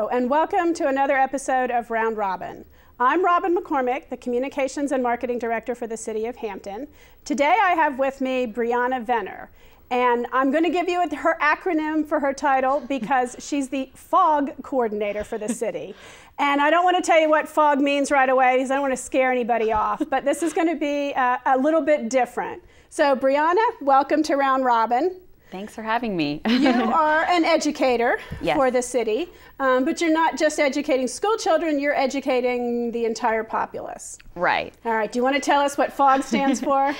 Hello, and welcome to another episode of Round Robin. I'm Robin McCormick, the Communications and Marketing Director for the City of Hampton. Today I have with me Brianna Venner, and I'm going to give you her acronym for her title because she's the FOG Coordinator for the city. And I don't want to tell you what FOG means right away because I don't want to scare anybody off, but this is going to be a little bit different. So Brianna, welcome to Round Robin. Thanks for having me. You are an educator Yes. for the city, but you're not just educating school children, you're educating the entire populace. Right. All right, do you want to tell us what FOG stands for?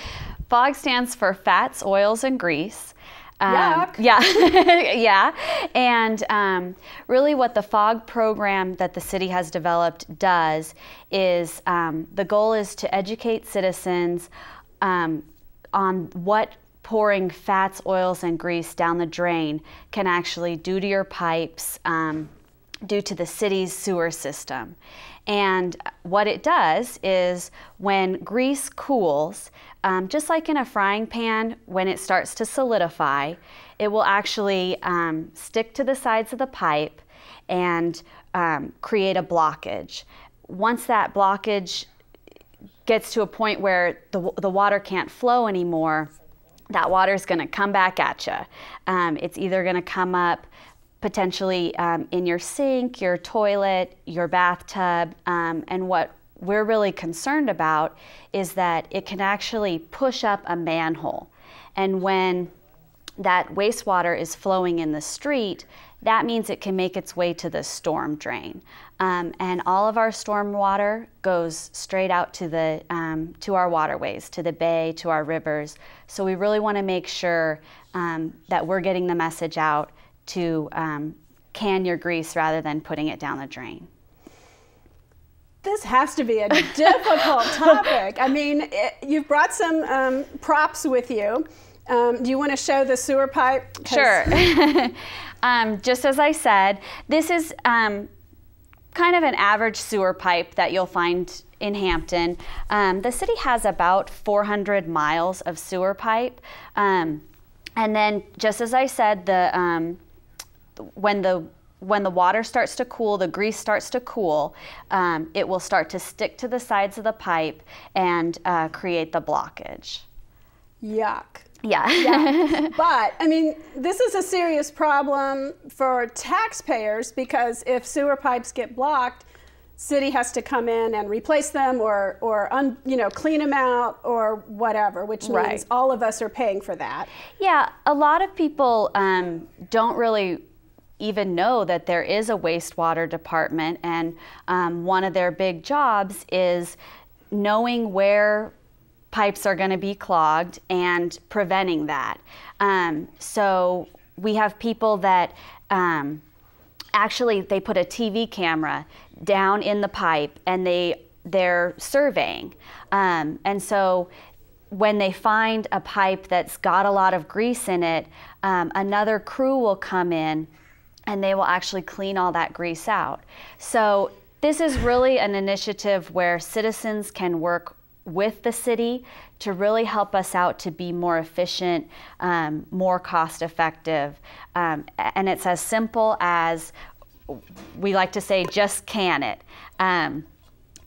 FOG stands for fats, oils, and grease. Yuck. Yeah, yeah. And really what the FOG program that the city has developed does is the goal is to educate citizens on what pouring fats, oils, and grease down the drain can actually do to your pipes, due to the city's sewer system. And what it does is when grease cools, just like in a frying pan, when it starts to solidify, it will actually stick to the sides of the pipe and create a blockage. Once that blockage gets to a point where the water can't flow anymore, that water is going to come back at you. It's either going to come up potentially in your sink, your toilet, your bathtub, and what we're really concerned about is that it can actually push up a manhole. And when that wastewater is flowing in the street, that means it can make its way to the storm drain. And all of our storm water goes straight out to our waterways, to the bay, to our rivers. So we really want to make sure that we're getting the message out to can your grease rather than putting it down the drain. This has to be a difficult topic. I mean, you've brought some props with you. Do you want to show the sewer pipe? Sure. Just as I said, this is kind of an average sewer pipe that you'll find in Hampton. The city has about 400 miles of sewer pipe. And then, just as I said, when the water starts to cool, the grease starts to cool, it will start to stick to the sides of the pipe and create the blockage. Yuck. Yeah. Yeah. But, I mean, this is a serious problem for taxpayers because if sewer pipes get blocked, city has to come in and replace them or clean them out or whatever, which means Right. all of us are paying for that. Yeah, a lot of people don't really even know that there is a wastewater department, and one of their big jobs is knowing where pipes are going to be clogged and preventing that. So we have people that actually they put a TV camera down in the pipe and they're surveying. And so when they find a pipe that's got a lot of grease in it, another crew will come in and they will actually clean all that grease out. So this is really an initiative where citizens can work with the city to really help us out to be more efficient, more cost effective. And it's as simple as, we like to say, just can it.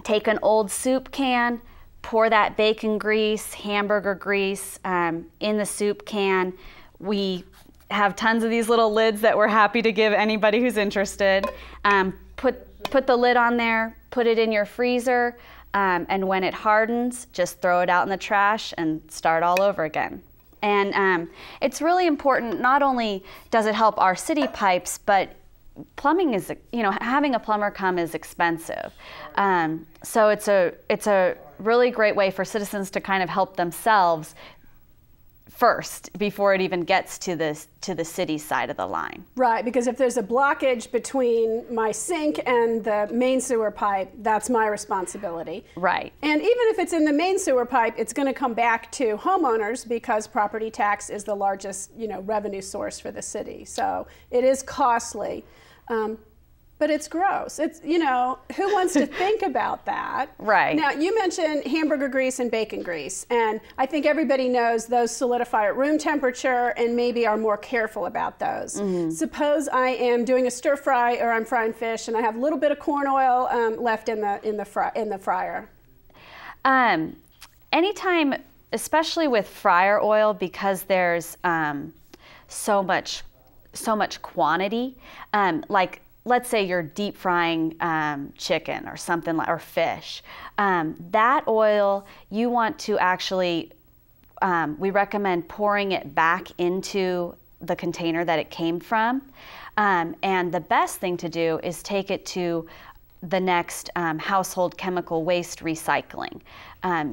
Take an old soup can, pour that bacon grease, hamburger grease in the soup can. We have tons of these little lids that we're happy to give anybody who's interested. Put the lid on there, put it in your freezer, and when it hardens, just throw it out in the trash and start all over again. And it's really important, not only does it help our city pipes, but plumbing is, having a plumber come is expensive. So it's a really great way for citizens to kind of help themselves first before it even gets to the city side of the line. Right, because if there's a blockage between my sink and the main sewer pipe, that's my responsibility. Right. And even if it's in the main sewer pipe, it's going to come back to homeowners because property tax is the largest, revenue source for the city. So it is costly. But it's gross. It's, you know, who wants to think about that? Right. Now, you mentioned hamburger grease and bacon grease, and I think everybody knows those solidify at room temperature and maybe are more careful about those. Suppose I am doing a stir fry or I'm frying fish and I have a little bit of corn oil left in the fryer. Anytime, especially with fryer oil, because there's so much quantity, like let's say you're deep frying chicken or something like, or fish, that oil you want to actually, we recommend pouring it back into the container that it came from, and the best thing to do is take it to the next household chemical waste recycling.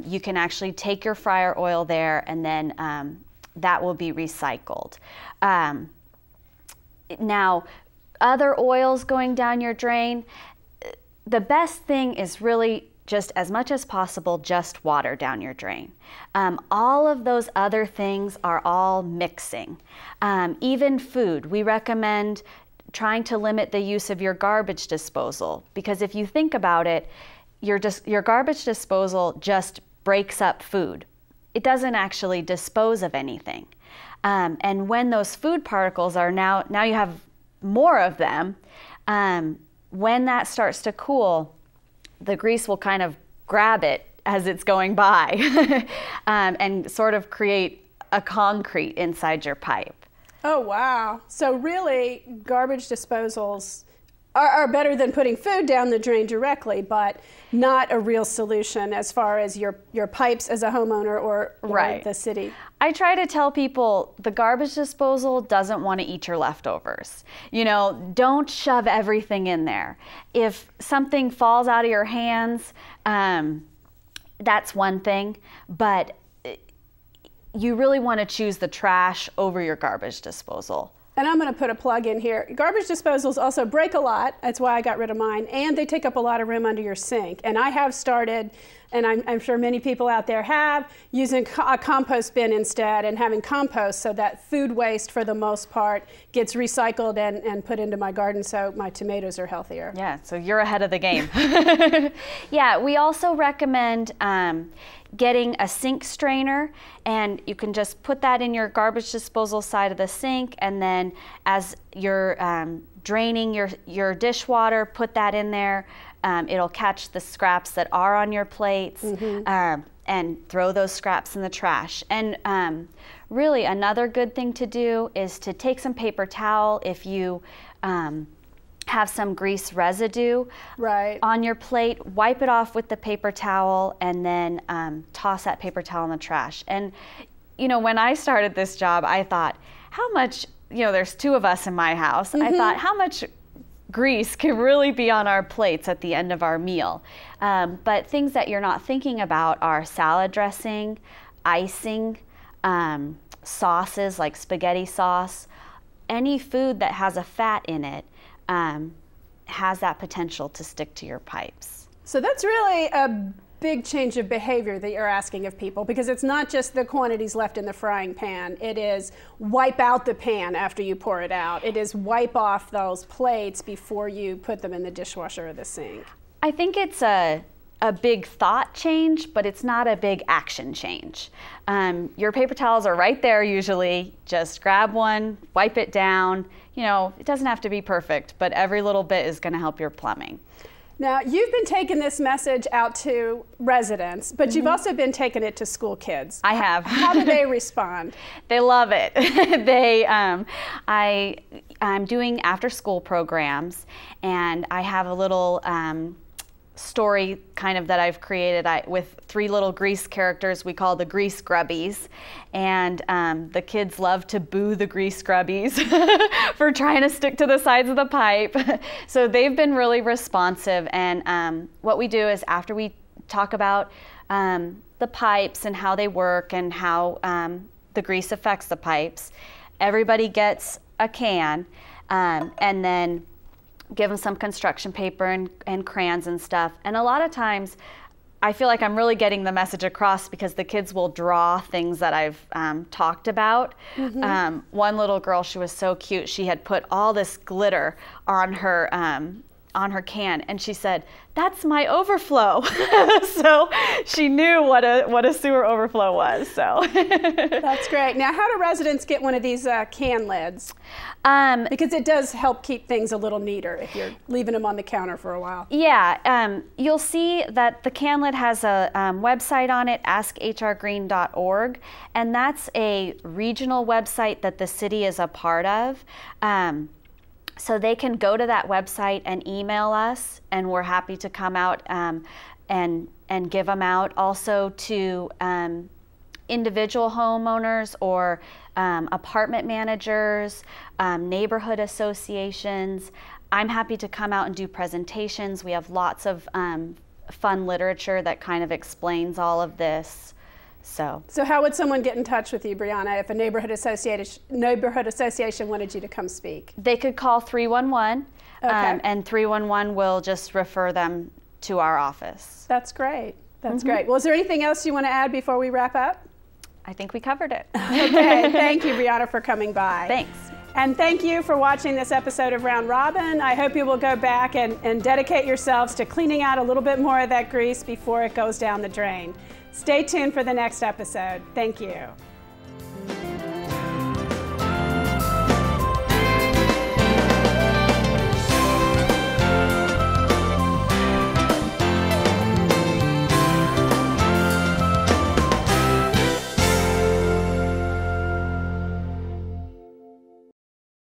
You can actually take your fryer oil there, and then that will be recycled. Now, other oils going down your drain, the best thing is really just as much as possible, just water down your drain. All of those other things are all mixing. Even food, we recommend trying to limit the use of your garbage disposal, because if you think about it, your garbage disposal just breaks up food. It doesn't actually dispose of anything. And when those food particles are now you have more of them, when that starts to cool, the grease will kind of grab it as it's going by and sort of create a concrete inside your pipe. Oh, wow. So really, garbage disposals are better than putting food down the drain directly, but not a real solution as far as your pipes as a homeowner or Right. the city. I try to tell people the garbage disposal doesn't want to eat your leftovers. You know, don't shove everything in there. If something falls out of your hands, that's one thing, but you really want to choose the trash over your garbage disposal. And I'm going to put a plug in here. Garbage disposals also break a lot. That's why I got rid of mine. And they take up a lot of room under your sink. And I have started, and I'm sure many people out there have, using a compost bin instead and having compost so that food waste, for the most part, gets recycled and put into my garden so my tomatoes are healthier. Yeah, so you're ahead of the game. Yeah, we also recommend getting a sink strainer, and you can just put that in your garbage disposal side of the sink, and then as you're draining your dishwater, put that in there. It'll catch the scraps that are on your plates, and throw those scraps in the trash. And really another good thing to do is to take some paper towel if you have some grease residue on your plate, wipe it off with the paper towel, and then toss that paper towel in the trash. And you know, when I started this job, I thought, how much, you know, there's two of us in my house, I thought, how much grease can really be on our plates at the end of our meal? But things that you're not thinking about are salad dressing, icing, sauces like spaghetti sauce. Any food that has a fat in it has that potential to stick to your pipes. So that's really a big change of behavior that you're asking of people, because it's not just the quantities left in the frying pan. It is wipe out the pan after you pour it out. It is wipe off those plates before you put them in the dishwasher or the sink. I think it's a big thought change, but it's not a big action change. Your paper towels are right there usually. Just grab one, wipe it down. You know, it doesn't have to be perfect, but every little bit is going to help your plumbing. Now, you've been taking this message out to residents, but you've also been taking it to school kids. I have. How do they respond? They love it. I'm doing after-school programs, and I have a little story kind of that I've created with 3 little grease characters we call the grease grubbies, and the kids love to boo the grease grubbies for trying to stick to the sides of the pipe. So they've been really responsive, and what we do is after we talk about the pipes and how they work and how the grease affects the pipes, everybody gets a can, and then give them some construction paper and crayons and stuff. And a lot of times I feel like I'm really getting the message across because the kids will draw things that I've talked about. One little girl, she was so cute. She had put all this glitter on her on her can, and she said, "That's my overflow." So she knew what a sewer overflow was. So that's great. Now, how do residents get one of these can lids? Because it does help keep things a little neater if you're leaving them on the counter for a while. Yeah, you'll see that the can lid has a website on it, askhrgreen.org, and that's a regional website that the city is a part of. So they can go to that website and email us, and we're happy to come out and give them out. Also to individual homeowners or apartment managers, neighborhood associations. I'm happy to come out and do presentations. We have lots of fun literature that kind of explains all of this. So how would someone get in touch with you, Brianna, if a neighborhood association wanted you to come speak? They could call 311, okay. And 311 will just refer them to our office. That's great. That's great. Well, is there anything else you want to add before we wrap up? I think we covered it. Okay, thank you, Brianna, for coming by. Thanks. And thank you for watching this episode of Round Robin. I hope you will go back and dedicate yourselves to cleaning out a little bit more of that grease before it goes down the drain. Stay tuned for the next episode. Thank you.